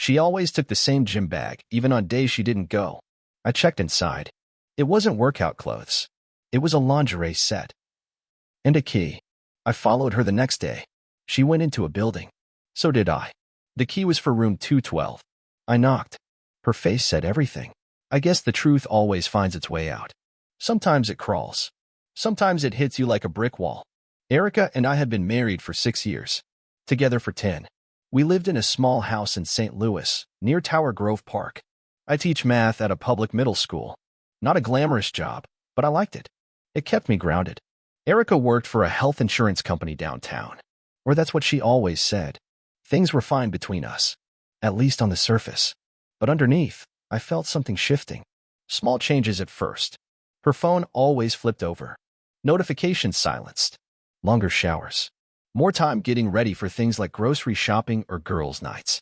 She always took the same gym bag, even on days she didn't go. I checked inside. It wasn't workout clothes. It was a lingerie set. And a key. I followed her the next day. She went into a building. So did I. The key was for room 212. I knocked. Her face said everything. I guess the truth always finds its way out. Sometimes it crawls. Sometimes it hits you like a brick wall. Erica and I had been married for 6 years. Together for 10. We lived in a small house in St. Louis, near Tower Grove Park. I teach math at a public middle school. Not a glamorous job, but I liked it. It kept me grounded. Erica worked for a health insurance company downtown. Or that's what she always said. Things were fine between us. At least on the surface. But underneath, I felt something shifting. Small changes at first. Her phone always flipped over. Notifications silenced. Longer showers. More time getting ready for things like grocery shopping or girls' nights.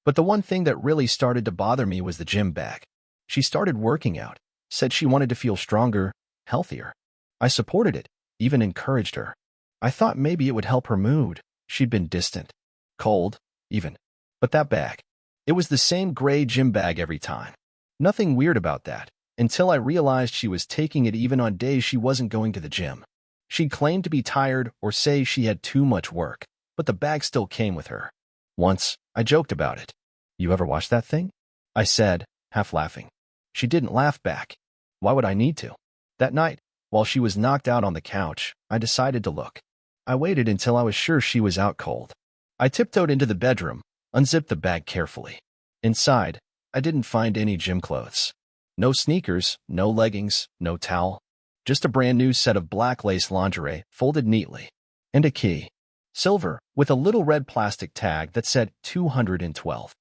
But the one thing that really started to bother me was the gym bag. She started working out, said she wanted to feel stronger, healthier. I supported it, even encouraged her. I thought maybe it would help her mood. She'd been distant, cold, even. But that bag, it was the same gray gym bag every time. Nothing weird about that, until I realized she was taking it even on days she wasn't going to the gym. She'd claim to be tired or say she had too much work, but the bag still came with her. Once, I joked about it. "You ever watch that thing?" I said, half laughing. She didn't laugh back. Why would I need to? That night, while she was knocked out on the couch, I decided to look. I waited until I was sure she was out cold. I tiptoed into the bedroom, unzipped the bag carefully. Inside, I didn't find any gym clothes. No sneakers, no leggings, no towel. Just a brand new set of black lace lingerie, folded neatly. And a key. Silver, with a little red plastic tag that said 212.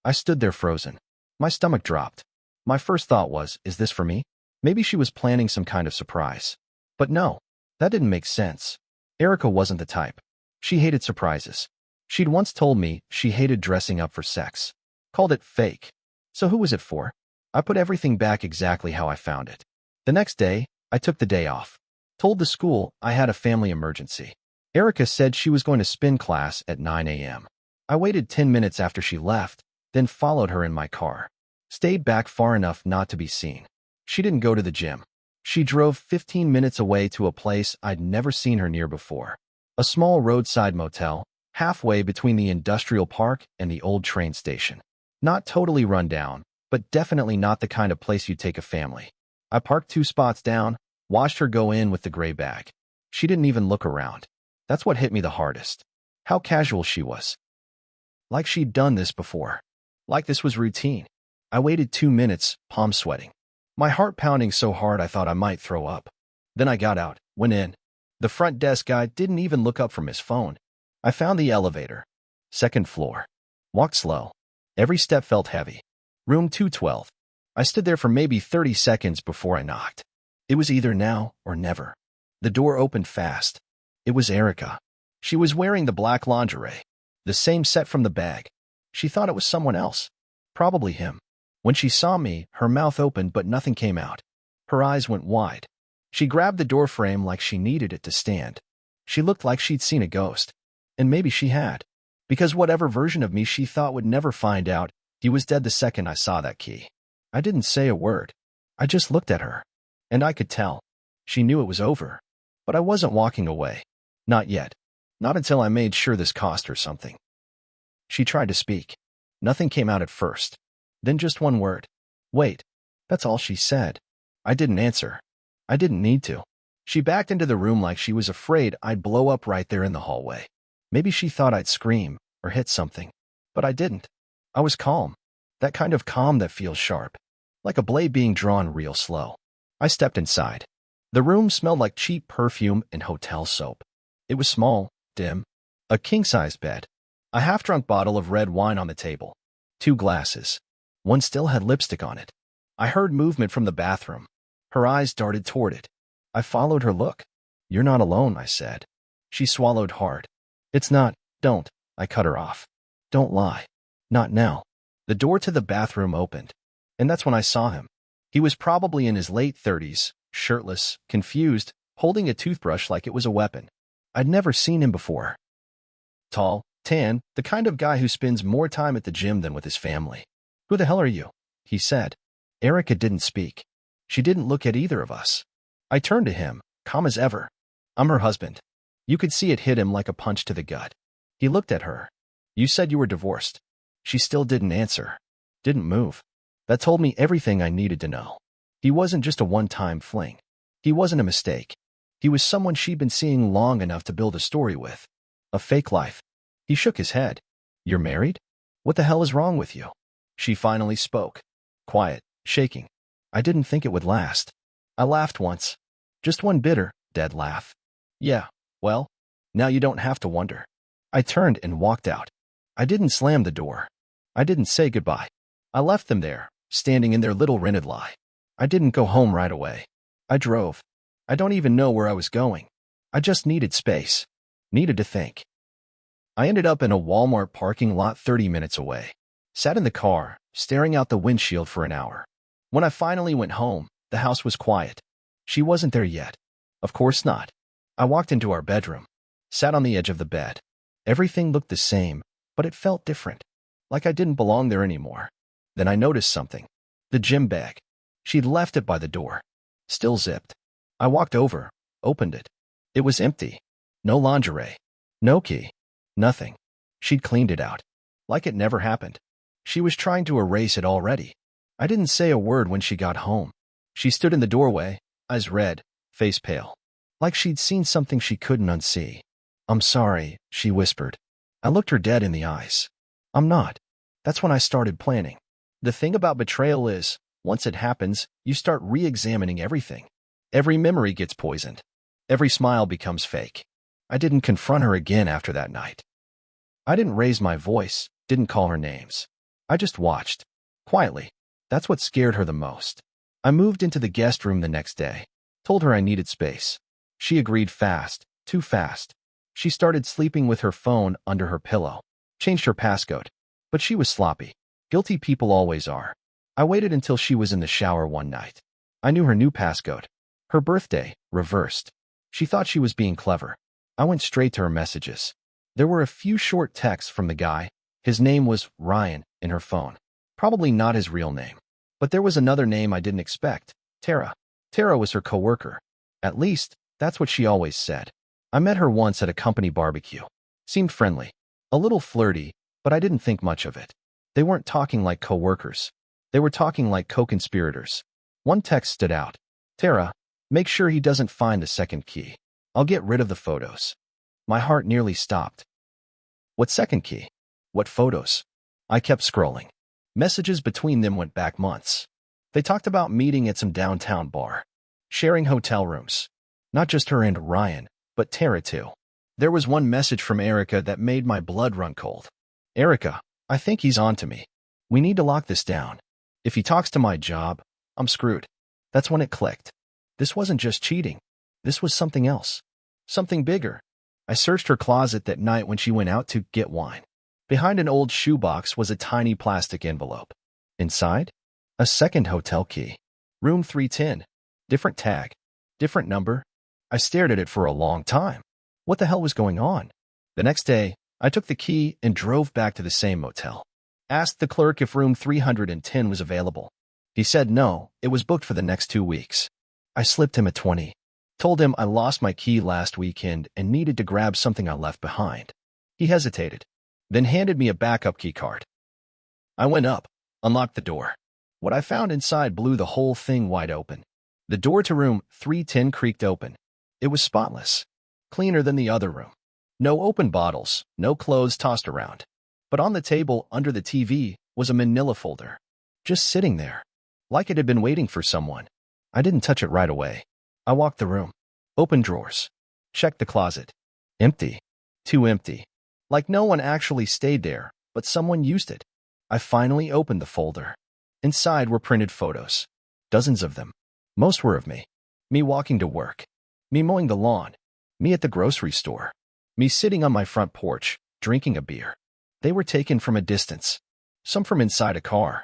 I stood there frozen. My stomach dropped. My first thought was, is this for me? Maybe she was planning some kind of surprise. But no, that didn't make sense. Erica wasn't the type. She hated surprises. She'd once told me she hated dressing up for sex. Called it fake. So who was it for? I put everything back exactly how I found it. The next day, I took the day off. Told the school I had a family emergency. Erica said she was going to spin class at 9 a.m. I waited 10 minutes after she left, then followed her in my car. Stayed back far enough not to be seen. She didn't go to the gym. She drove 15 minutes away to a place I'd never seen her near before. A small roadside motel, halfway between the industrial park and the old train station. Not totally run down, but definitely not the kind of place you'd take a family. I parked 2 spots down, watched her go in with the gray bag. She didn't even look around. That's what hit me the hardest. How casual she was. Like she'd done this before. Like this was routine. I waited 2 minutes, palms sweating. My heart pounding so hard I thought I might throw up. Then I got out, went in. The front desk guy didn't even look up from his phone. I found the elevator. 2nd floor. Walked slow. Every step felt heavy. Room 212. I stood there for maybe 30 seconds before I knocked. It was either now or never. The door opened fast. It was Erica. She was wearing the black lingerie. The same set from the bag. She thought it was someone else. Probably him. When she saw me, her mouth opened but nothing came out. Her eyes went wide. She grabbed the door frame like she needed it to stand. She looked like she'd seen a ghost. And maybe she had. Because whatever version of me she thought would never find out, he was dead the second I saw that key. I didn't say a word. I just looked at her. And I could tell. She knew it was over. But I wasn't walking away. Not yet. Not until I made sure this cost her something. She tried to speak. Nothing came out at first. Then just one word. Wait. That's all she said. I didn't answer. I didn't need to. She backed into the room like she was afraid I'd blow up right there in the hallway. Maybe she thought I'd scream or hit something. But I didn't. I was calm. That kind of calm that feels sharp. Like a blade being drawn real slow. I stepped inside. The room smelled like cheap perfume and hotel soap. It was small, dim. A king-size bed. A half-drunk bottle of red wine on the table. 2 glasses. One still had lipstick on it. I heard movement from the bathroom. Her eyes darted toward it. I followed her look. "You're not alone," I said. She swallowed hard. "It's not, don't," I cut her off. "Don't lie. Not now." The door to the bathroom opened. And that's when I saw him. He was probably in his late 30s, shirtless, confused, holding a toothbrush like it was a weapon. I'd never seen him before. Tall, Tan, the kind of guy who spends more time at the gym than with his family. Who the hell are you? He said. Erica didn't speak. She didn't look at either of us. I turned to him, calm as ever. I'm her husband. You could see it hit him like a punch to the gut. He looked at her. You said you were divorced. She still didn't answer. Didn't move. That told me everything I needed to know. He wasn't just a one-time fling. He wasn't a mistake. He was someone she'd been seeing long enough to build a story with. A fake life. He shook his head. You're married? What the hell is wrong with you? She finally spoke. Quiet, shaking. I didn't think it would last. I laughed once. Just one bitter, dead laugh. Yeah, well, now you don't have to wonder. I turned and walked out. I didn't slam the door. I didn't say goodbye. I left them there, standing in their little rented lie. I didn't go home right away. I drove. I don't even know where I was going. I just needed space. Needed to think. I ended up in a Walmart parking lot 30 minutes away. Sat in the car, staring out the windshield for an hour. When I finally went home, the house was quiet. She wasn't there yet. Of course not. I walked into our bedroom. Sat on the edge of the bed. Everything looked the same, but it felt different. Like I didn't belong there anymore. Then I noticed something. The gym bag. She'd left it by the door. Still zipped. I walked over, opened it. It was empty. No lingerie. No key. Nothing. She'd cleaned it out. Like it never happened. She was trying to erase it already. I didn't say a word when she got home. She stood in the doorway, eyes red, face pale. Like she'd seen something she couldn't unsee. I'm sorry, she whispered. I looked her dead in the eyes. I'm not. That's when I started planning. The thing about betrayal is, once it happens, you start re-examining everything. Every memory gets poisoned. Every smile becomes fake. I didn't confront her again after that night. I didn't raise my voice, didn't call her names. I just watched. Quietly. That's what scared her the most. I moved into the guest room the next day. Told her I needed space. She agreed fast, too fast. She started sleeping with her phone under her pillow. Changed her passcode. But she was sloppy. Guilty people always are. I waited until she was in the shower one night. I knew her new passcode. Her birthday, reversed. She thought she was being clever. I went straight to her messages. There were a few short texts from the guy. His name was Ryan in her phone. Probably not his real name. But there was another name I didn't expect. Tara. Tara was her coworker. At least, that's what she always said. I met her once at a company barbecue. Seemed friendly. A little flirty, but I didn't think much of it. They weren't talking like coworkers. They were talking like co-conspirators. One text stood out. Tara, make sure he doesn't find the second key. I'll get rid of the photos. My heart nearly stopped. What second key? What photos? I kept scrolling. Messages between them went back months. They talked about meeting at some downtown bar. Sharing hotel rooms. Not just her and Ryan, but Tara too. There was one message from Erica that made my blood run cold. Erica, I think he's on to me. We need to lock this down. If he talks to my job, I'm screwed. That's when it clicked. This wasn't just cheating. This was something else. Something bigger. I searched her closet that night when she went out to get wine. Behind an old shoebox was a tiny plastic envelope. Inside, a second hotel key. Room 310. Different tag. Different number. I stared at it for a long time. What the hell was going on? The next day, I took the key and drove back to the same motel. Asked the clerk if room 310 was available. He said no, it was booked for the next 2 weeks. I slipped him a 20. Told him I lost my key last weekend and needed to grab something I left behind. He hesitated, then handed me a backup key card. I went up, unlocked the door. What I found inside blew the whole thing wide open. The door to room 310 creaked open. It was spotless. Cleaner than the other room. No open bottles, no clothes tossed around. But on the table under the TV was a manila folder. Just sitting there. Like it had been waiting for someone. I didn't touch it right away. I walked the room. Opened drawers. Checked the closet. Empty. Too empty. Like no one actually stayed there, but someone used it. I finally opened the folder. Inside were printed photos. Dozens of them. Most were of me. Me walking to work. Me mowing the lawn. Me at the grocery store. Me sitting on my front porch, drinking a beer. They were taken from a distance. Some from inside a car.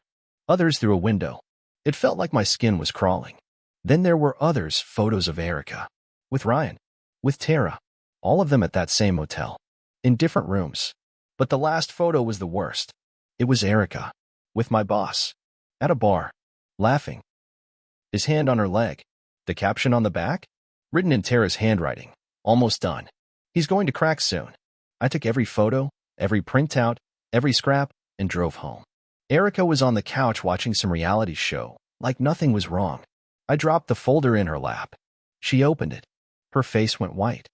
Others through a window. It felt like my skin was crawling. Then there were others, photos of Erica. With Ryan. With Tara. All of them at that same motel. In different rooms. But the last photo was the worst. It was Erica, with my boss, at a bar, laughing. His hand on her leg. The caption on the back? Written in Tara's handwriting. Almost done. He's going to crack soon. I took every photo, every printout, every scrap, and drove home. Erica was on the couch watching some reality show, like nothing was wrong. I dropped the folder in her lap. She opened it. Her face went white.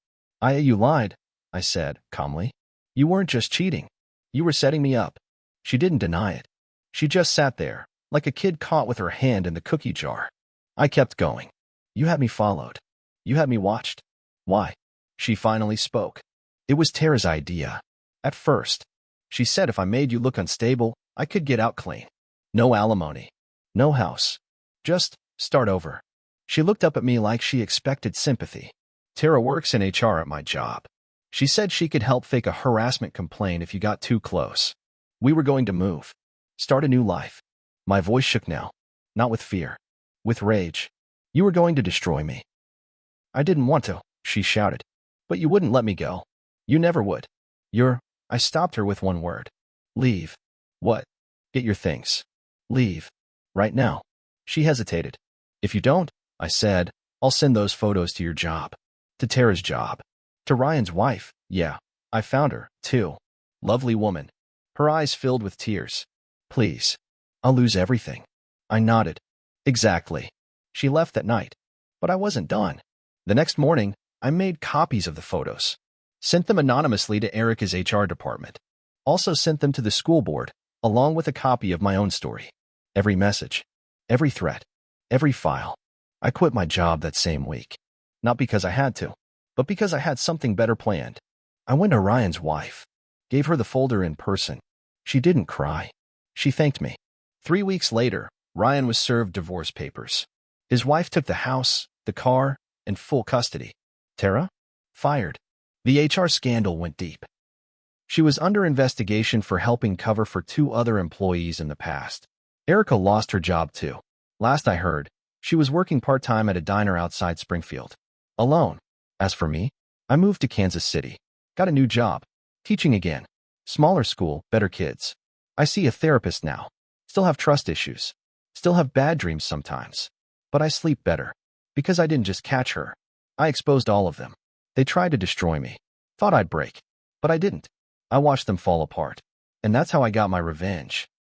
You lied, I said, calmly. You weren't just cheating. You were setting me up. She didn't deny it. She just sat there, like a kid caught with her hand in the cookie jar. I kept going. You had me followed. You had me watched. Why? She finally spoke. It was Tara's idea. At first, she said if I made you look unstable, I could get out clean. No alimony. No house. Just start over. She looked up at me like she expected sympathy. Tara works in HR at my job. She said she could help fake a harassment complaint if you got too close. We were going to move. Start a new life. My voice shook now. Not with fear. With rage. You were going to destroy me. I didn't want to, she shouted. But you wouldn't let me go. You never would. I stopped her with one word. Leave. What? Get your things. Leave. Right now. She hesitated. If you don't, I said, I'll send those photos to your job. To Tara's job. To Ryan's wife. Yeah. I found her, too. Lovely woman. Her eyes filled with tears. Please. I'll lose everything. I nodded. Exactly. She left that night. But I wasn't done. The next morning, I made copies of the photos. Sent them anonymously to Erica's HR department. Also sent them to the school board, along with a copy of my own story. Every message. Every threat. Every file. I quit my job that same week. Not because I had to, but because I had something better planned. I went to Ryan's wife. Gave her the folder in person. She didn't cry. She thanked me. 3 weeks later, Ryan was served divorce papers. His wife took the house, the car, and full custody. Tara? Fired. The HR scandal went deep. She was under investigation for helping cover for 2 other employees in the past. Erica lost her job too. Last I heard, she was working part-time at a diner outside Springfield. Alone. As for me, I moved to Kansas City. Got a new job. Teaching again. Smaller school, better kids. I see a therapist now. Still have trust issues. Still have bad dreams sometimes. But I sleep better. Because I didn't just catch her. I exposed all of them. They tried to destroy me. Thought I'd break. But I didn't. I watched them fall apart. And that's how I got my revenge.